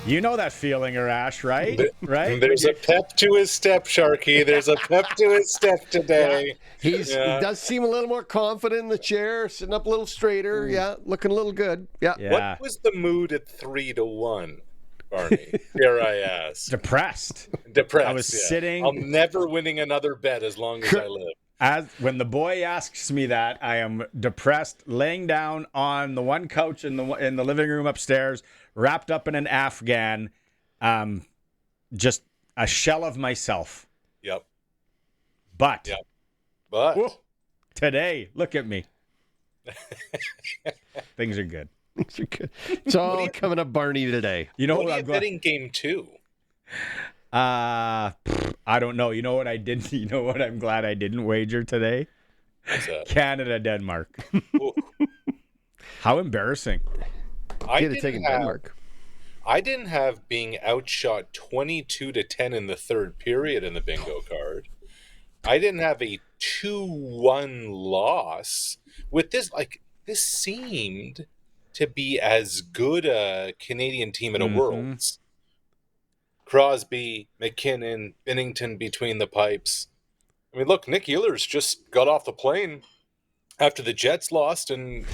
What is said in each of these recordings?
You know that feeling, Arash, right? Right? There's a pep to his step, Sharky. There's a pep to his step today. He does seem a little more confident in the chair, sitting up a little straighter. Yeah, looking a little good. Yeah. What was the mood at 3-1, Barney? Dare I ask? Depressed. Depressed. I was sitting. I'm never winning another bet as long as I live. When the boy asks me that, I am depressed, laying down on the one couch in the living room upstairs, wrapped up in an Afghan, just a shell of myself. Yep. But whoa, today, look at me. Things are good. Things are good. It's all coming up, Barney, today. You know what are you betting game 2? I don't know. You know what I didn't? You know what I'm glad I didn't wager today? What's that? Canada, Denmark. How embarrassing! I didn't have being outshot 22-10 in the third period in the bingo card. I didn't have a 2-1 loss with this. Like, this seemed to be as good a Canadian team in a Worlds. Crosby, McKinnon, Binnington between the pipes. I mean, look, Nick Ehlers just got off the plane after the Jets lost, and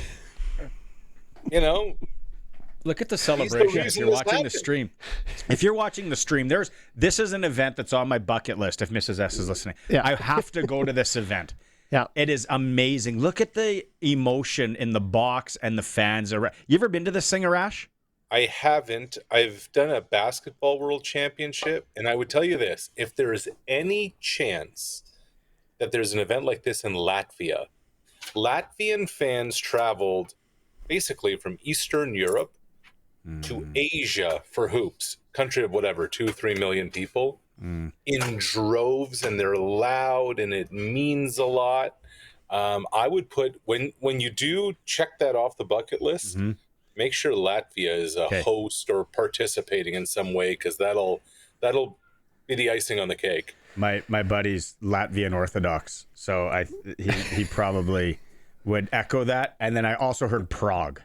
look at the celebration. If you're watching the stream, this is an event that's on my bucket list. If Mrs. S is listening, I have to go to this event. Yeah, it is amazing. Look at the emotion in the box and the fans. You ever been to this thing, Arash? I haven't. I've done a basketball world championship, and I would tell you this: if there is any chance that there's an event like this in Latvia, Latvian fans traveled basically from Eastern Europe to Asia for hoops, country of whatever, 2-3 million people, in droves, and they're loud, and it means a lot. I would put, when you do check that off the bucket list, make sure Latvia is a host or participating in some way, because that'll be the icing on the cake. My buddy's Latvian Orthodox, so he probably would echo that. And then I also heard Prague.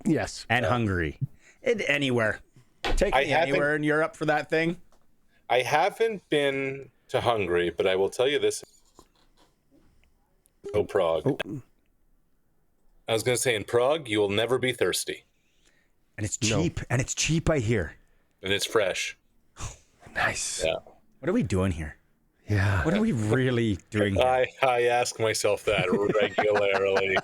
Yes. And Hungary. Anywhere. Take me anywhere in Europe for that thing. I haven't been to Hungary, but I will tell you this. Prague. Oh. I was going to say, in Prague, you will never be thirsty. And it's cheap. And it's cheap, I hear. And it's fresh. Nice. Yeah. What are we doing here? Yeah. What are we really doing here? I ask myself that regularly.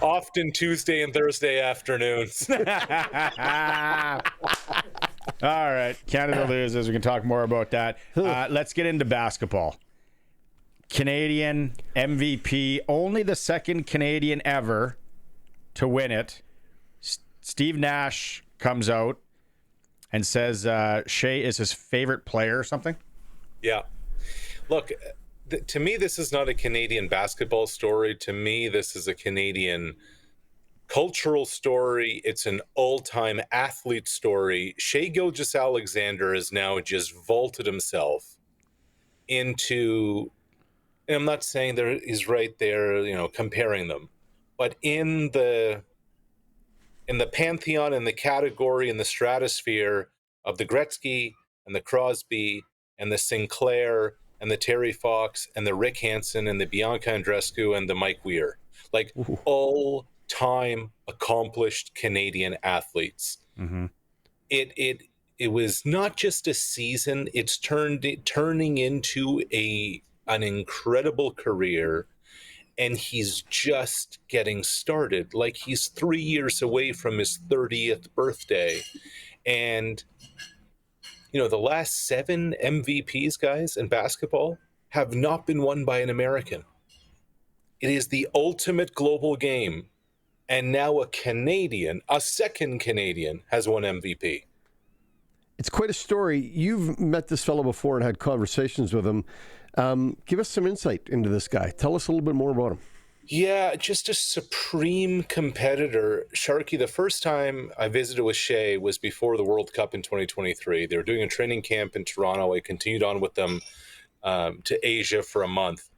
Often Tuesday and Thursday afternoons. All right. Canada loses. We can talk more about that. Let's get into basketball. Canadian MVP, only the second Canadian ever to win it. Steve Nash comes out and says Shai is his favorite player or something. Yeah. Look, to me, this is not a Canadian basketball story. To me, this is a Canadian cultural story. It's an all-time athlete story. Shai Gilgeous-Alexander has now just vaulted himself into, and I'm not saying he's right there, comparing them, but in the pantheon, in the category, in the stratosphere of the Gretzky and the Crosby and the Sinclair and the Terry Fox and the Rick Hansen and the Bianca Andreescu and the Mike Weir, like all-time accomplished Canadian athletes. Mm-hmm. It was not just a season; it's turning into an incredible career, and he's just getting started. Like, he's 3 years away from his 30th birthday, and the last 7 MVPs, guys, in basketball have not been won by an American. It is the ultimate global game. And now a second Canadian, has won MVP. It's quite a story. You've met this fellow before and had conversations with him. Give us some insight into this guy. Tell us a little bit more about him. Yeah, just a supreme competitor. Sharky, the first time I visited with Shai was before the World Cup in 2023. They were doing a training camp in Toronto. I continued on with them to Asia for a month.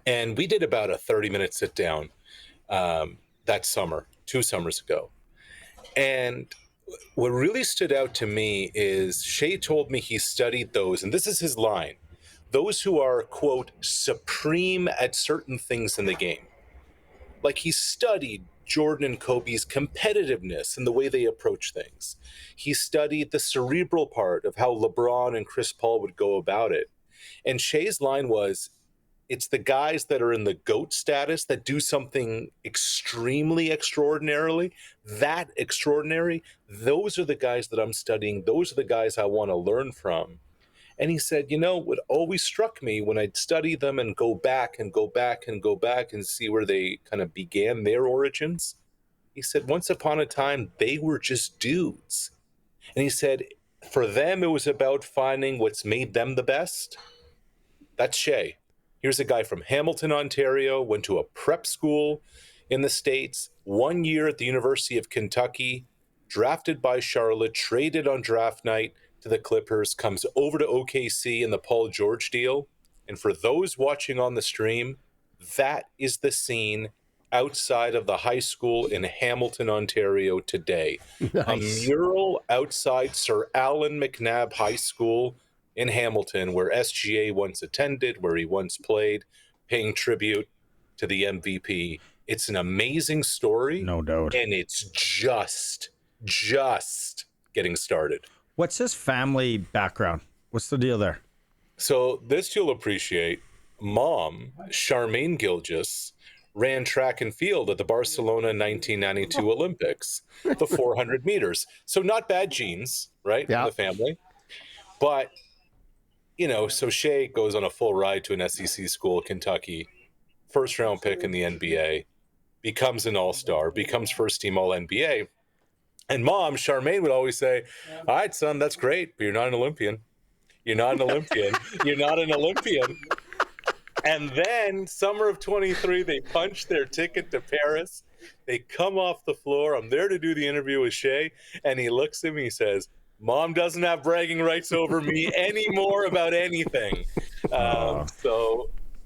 And we did about a 30-minute sit-down that summer, 2 summers ago. And what really stood out to me is Shai told me he studied those, and this is his line, those who are, quote, supreme at certain things in the game. Like, he studied Jordan and Kobe's competitiveness and the way they approach things. He studied the cerebral part of how LeBron and Chris Paul would go about it. And Shai's line was, it's the guys that are in the GOAT status that do something extremely extraordinarily, that extraordinary. Those are the guys that I'm studying. Those are the guys I want to learn from. And he said, what always struck me when I'd study them and go back and go back and go back and see where they kind of began their origins, he said, once upon a time, they were just dudes. And he said, for them, it was about finding what's made them the best. That's Shai. Here's a guy from Hamilton, Ontario, went to a prep school in the States, 1 year at the University of Kentucky, drafted by Charlotte, traded on draft night to the Clippers, comes over to OKC in the Paul George deal. And for those watching on the stream, that is the scene outside of the high school in Hamilton, Ontario today. Nice. A mural outside Sir Allan McNabb High School in Hamilton, where SGA once attended, where he once played, paying tribute to the MVP. It's an amazing story. No doubt. And it's just getting started. What's his family background? What's the deal there? So this you'll appreciate. Mom, Charmaine Gilgeous, ran track and field at the Barcelona 1992 Olympics, the 400 meters. So not bad genes, right, in the family. But so Shai goes on a full ride to an SEC school, Kentucky, first round pick in the NBA, becomes an all-star, becomes first team all-NBA. And mom, Charmaine, would always say, all right, son, that's great, but you're not an Olympian. You're not an Olympian. You're not an Olympian. And then summer of 23, they punch their ticket to Paris. They come off the floor. I'm there to do the interview with Shai. And he looks at me, he says, Mom doesn't have bragging rights over me anymore about anything.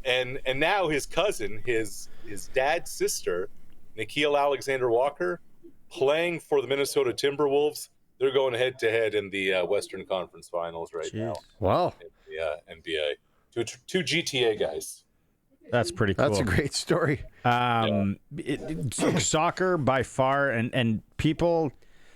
And now his cousin, his dad's sister, Gilgeous-Alexander Walker, playing for the Minnesota Timberwolves. They're going head to head in the Western Conference Finals now. Wow. In the NBA. Two GTA guys. That's pretty cool. That's a great story. Soccer by far, and people,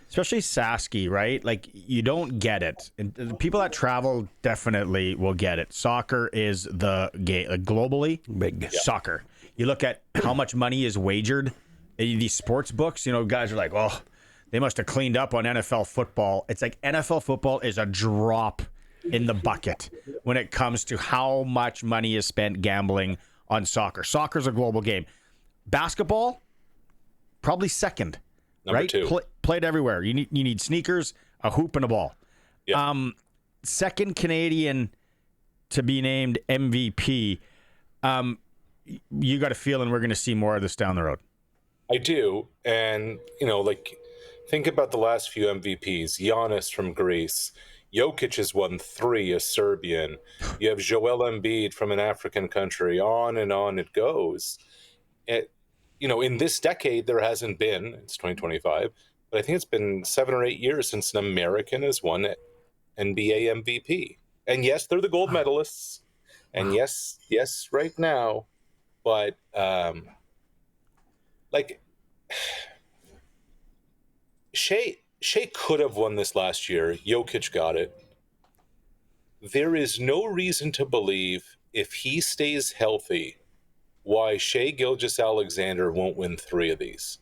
especially Sasky, right? Like, you don't get it. And the people that travel definitely will get it. Soccer is the game globally. Big soccer. You look at how much money is wagered. These sports books, guys are like, oh, they must have cleaned up on NFL football. It's like NFL football is a drop in the bucket when it comes to how much money is spent gambling on soccer. Soccer's a global game. Basketball, probably second. Number right? two. Played everywhere. You need sneakers, a hoop, and a ball. Yep. Second Canadian to be named MVP. You got a feeling we're going to see more of this down the road. I do. And, think about the last few MVPs. Giannis from Greece. Jokic has won 3, a Serbian. You have Joel Embiid from an African country. On and on it goes. In this decade, there hasn't been, it's 2025, but I think it's been 7 or 8 years since an American has won NBA MVP. And yes, they're the gold medalists. And yes, right now. But, Shai could have won this last year. Jokic got it. There is no reason to believe, if he stays healthy, why Shai Gilgeous-Alexander won't win 3 of these.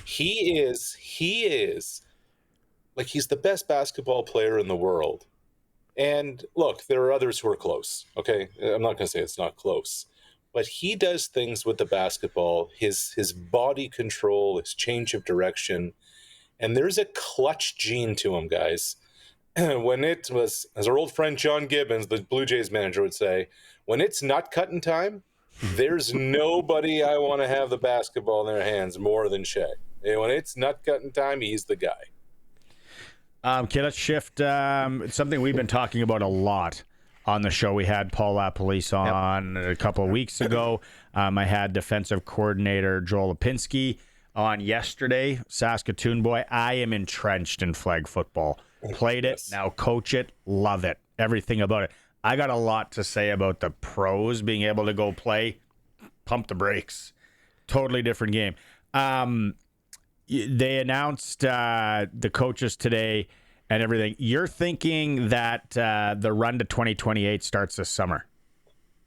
He is he's the best basketball player in the world. And look, there are others who are close. Okay, I'm not going to say it's not close. But he does things with the basketball, his body control, his change of direction, and there's a clutch gene to him, guys. When it was, as our old friend John Gibbons, the Blue Jays manager, would say, when it's nut cutting time, there's nobody I want to have the basketball in their hands more than Shai. And when it's nut cutting time, he's the guy. Okay, let's shift. Something we've been talking about a lot on the show. We had Paul LaPolice on a couple of weeks ago. I had defensive coordinator Joel Lipinski on yesterday, Saskatoon boy. I am entrenched in flag football. Played it, now coach it, love it. Everything about it. I got a lot to say about the pros being able to go play. Pump the brakes. Totally different game. They announced the coaches today and everything. You're thinking that the run to 2028 starts this summer?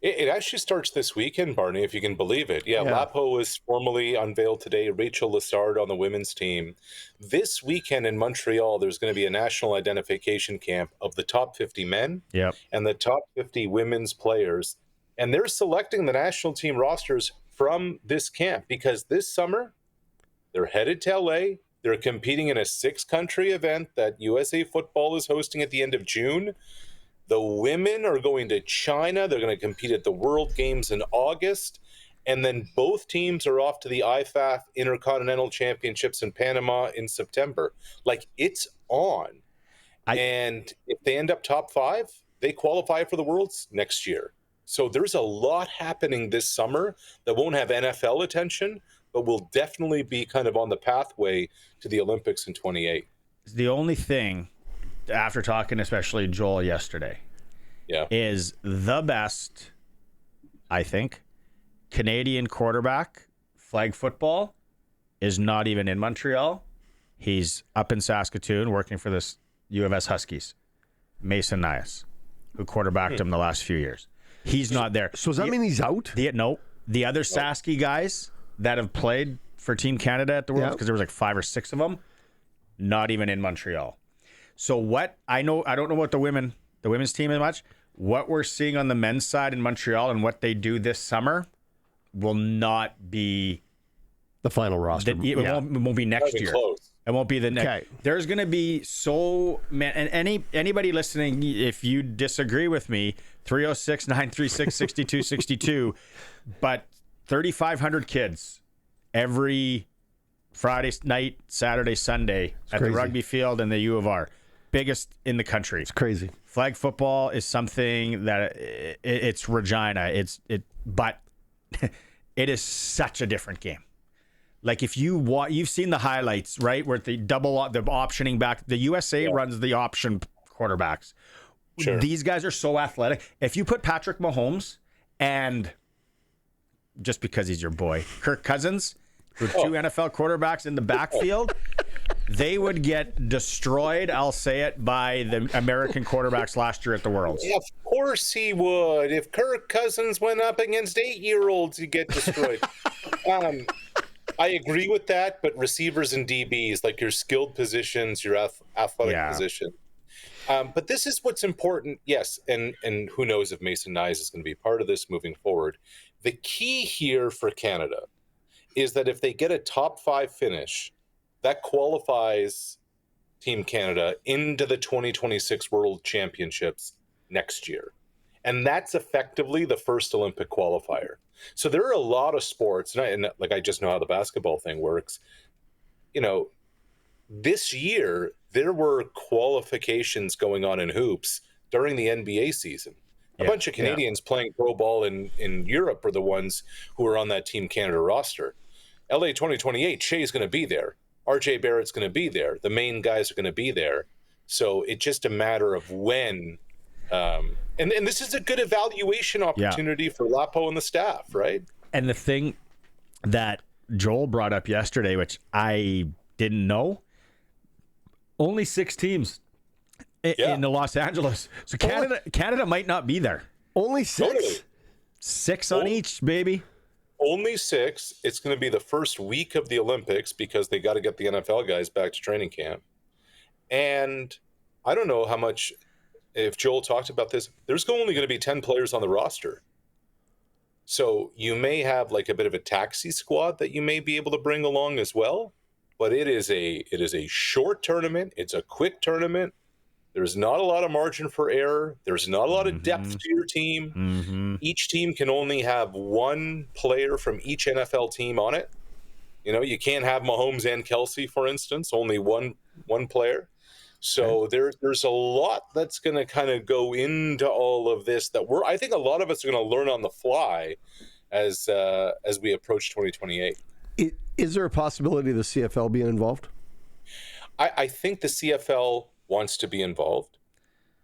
It actually starts this weekend, Barney, if you can believe it. Yeah, Lapo was formally unveiled today. Rachel Lessard on the women's team. This weekend in Montreal, there's going to be a national identification camp of the top 50 men and the top 50 women's players. And they're selecting the national team rosters from this camp because this summer they're headed to LA. They're competing in a 6-country event that USA Football is hosting at the end of June. The women are going to China. They're going to compete at the World Games in August. And then both teams are off to the IFAF Intercontinental Championships in Panama in September. Like, it's on. And if they end up top 5, they qualify for the Worlds next year. So there's a lot happening this summer that won't have NFL attention, but will definitely be kind of on the pathway to the Olympics in 28. The only thing, after talking especially Joel yesterday, is the best, I think, Canadian quarterback, flag football, is not even in Montreal. He's up in Saskatoon working for this U of S Huskies, Mason Nias, who quarterbacked him the last few years. He's not there. So does that mean he's out? The other Sasky guys that have played for Team Canada at the Worlds, because there was like 5 or 6 of them, not even in Montreal. So what I don't know what the women's team is much. What we're seeing on the men's side in Montreal and what they do this summer will not be the final roster. It won't be next year. Close. It won't be the next. Okay. There's going to be and anybody listening, if you disagree with me, 306-936-6262, but 3,500 kids every Friday night, Saturday, Sunday at the rugby field and the U of R. Biggest in the country. It's crazy. Flag football is something that it's Regina. But it is such a different game. Like if you've seen the highlights, right? Where the optioning back, the USA runs the option quarterbacks. Sure. These guys are so athletic. If you put Patrick Mahomes and, just because he's your boy, Kirk Cousins, with 2 NFL quarterbacks in the backfield, they would get destroyed, I'll say it, by the American quarterbacks last year at the Worlds. Of course he would. If Kirk Cousins went up against 8-year-olds, he'd get destroyed. I agree with that, but receivers and DBs, like your skilled positions, your athletic position. But this is what's important, yes, and who knows if Mason Nias is going to be part of this moving forward. The key here for Canada is that if they get a top 5 finish, that qualifies Team Canada into the 2026 World Championships next year. And that's effectively the first Olympic qualifier. So there are a lot of sports, and I just know how the basketball thing works. You know, this year, there were qualifications going on in hoops during the NBA season. A bunch of Canadians playing pro ball in Europe are the ones who are on that Team Canada roster. LA 2028, Shai's going to be there. RJ Barrett's going to be there. The main guys are going to be there. So it's just a matter of when. And this is a good evaluation opportunity for Lapo and the staff, right? And the thing that Joel brought up yesterday, which I didn't know, only 6 teams in the Los Angeles. So Canada might not be there. Only 6? Totally. 6 on each, baby. Only 6. It's going to be the first week of the Olympics because they got to get the NFL guys back to training camp. And I don't know how much, if Joel talked about this, there's only going to be 10 players on the roster. So you may have like a bit of a taxi squad that you may be able to bring along as well. But it is a short tournament. It's a quick tournament. There's not a lot of margin for error. There's not a lot of depth to your team. Each team can only have 1 player from each NFL team on it. You know, you can't have Mahomes and Kelsey, for instance, only one player. So there's a lot that's going to kind of go into all of this that I think a lot of us are going to learn on the fly as we approach 2028. Is there a possibility of the CFL being involved? I think the CFL wants to be involved.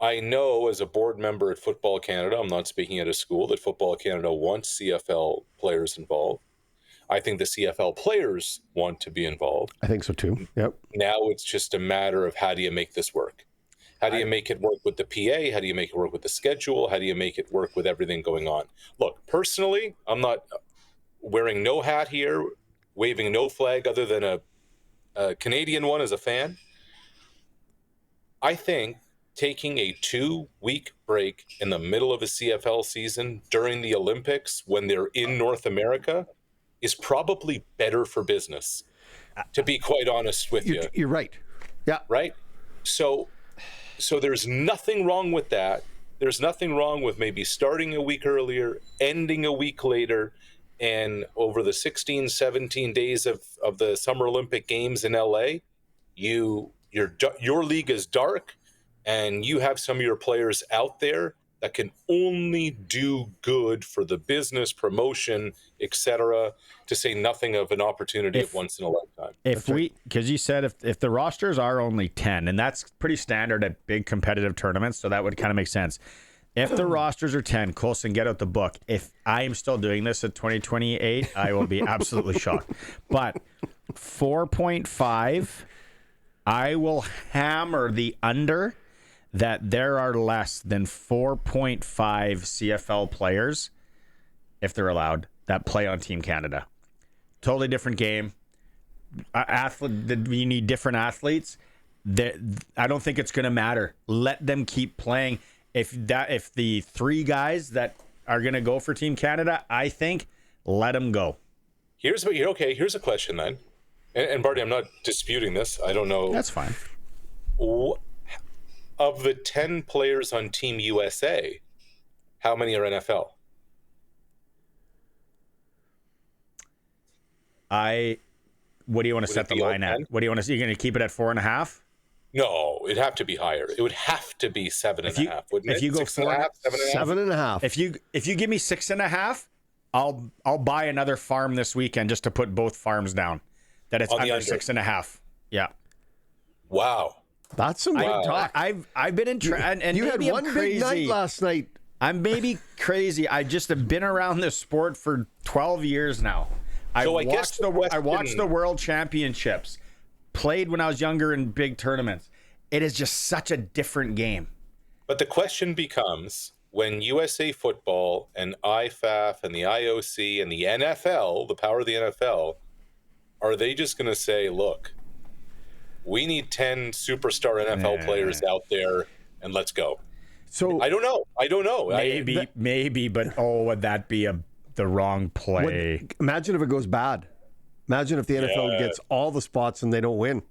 I know as a board member at Football Canada, I'm not speaking at a school, that Football Canada wants CFL players involved. I think the CFL players want to be involved. I think so too. Yep. Now it's just a matter of how do you make this work? How do you make it work with the PA? How do you make it work with the schedule? How do you make it work with everything going on? Look, personally, I'm not wearing no hat here, waving no flag other than a Canadian one as a fan. I think taking a 2-week break in the middle of a CFL season during the Olympics when they're in North America is probably better for business, to be quite honest with you. You're right. Yeah. Right? So there's nothing wrong with that. There's nothing wrong with maybe starting a week earlier, ending a week later, and over the 16, 17 days of the Summer Olympic Games in LA, your league is dark, and you have some of your players out there that can only do good for the business, promotion, etc., to say nothing of an opportunity of once in a lifetime. Because you said if the rosters are only 10, and that's pretty standard at big competitive tournaments, so that would kind of make sense. If the rosters are 10, Coulson, get out the book. If I am still doing this at 2028, I will be absolutely shocked. But 4.5, I will hammer the under that there are less than 4.5 CFL players, if they're allowed, that play on Team Canada. Totally different game. You need different athletes. I don't think it's going to matter. Let them keep playing. If the 3 guys that are going to go for Team Canada, I think, let them go. Here's a question then. And Barney, I'm not disputing this. I don't know. That's fine. Of the 10 players on Team USA, how many are NFL? What do you want to set the line at? What do you want to? You're going to keep it at 4.5? No, it'd have to be higher. It would have to be 7.5. Wouldn't it? If you go 6.5, 7.5. If you give me 6.5, I'll buy another farm this weekend just to put both farms down. That it's under 6.5. Yeah. Wow. That's some good talk. I've been in and you had one big night last night. I'm maybe crazy. I just have been around this sport for 12 years now. I watched the World Championships, played when I was younger in big tournaments. It is just such a different game. But the question becomes, when USA Football and IFAF and the IOC and the NFL, the power of the NFL, are they just going to say, look, we need 10 superstar NFL players out there, and let's go? So I don't know. Maybe, but would that be the wrong play? Imagine if it goes bad. Imagine if the NFL gets all the spots and they don't win.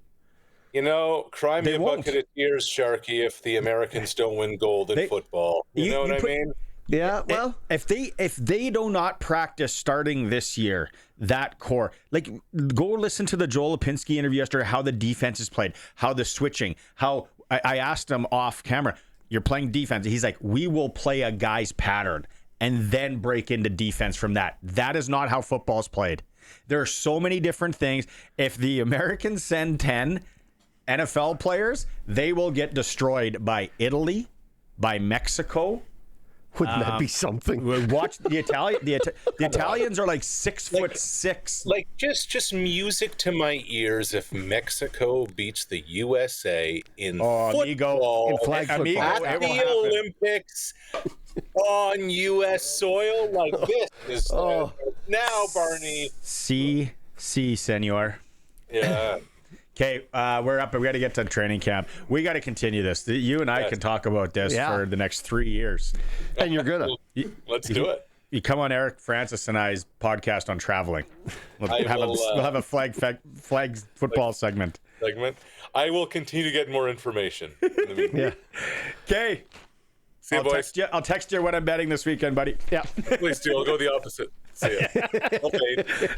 Cry me a bucket of tears, Sharky, if the Americans don't win gold in football. You know what I mean? Yeah, well, if they do not practice starting this year, that core, like, go listen to the Joel Lipinski interview yesterday, how the defense is played, how the switching, how I asked him off camera, you're playing defense. He's like, we will play a guy's pattern and then break into defense from that. That is not how football is played. There are so many different things. If the Americans send 10 NFL players, they will get destroyed by Italy, by Mexico. Wouldn't that be something? Watch the Italian. The Italians are like 6'6". Like just music to my ears if Mexico beats the USA in football, in flag football at the Olympics on U.S. soil. Like this is now, Barney. Si, senor. Yeah. Okay, we're up. We got to get to training camp. We got to continue this. You and I can talk about this for the next 3 years. And you're gonna. Let's do it. You come on Eric Francis and I's podcast on traveling. We'll have a flag football segment. I will continue to get more information. Yeah. Okay. See you, boys. I'll text you when I'm betting this weekend, buddy. Yeah. Please do. I'll go the opposite. See ya. Okay.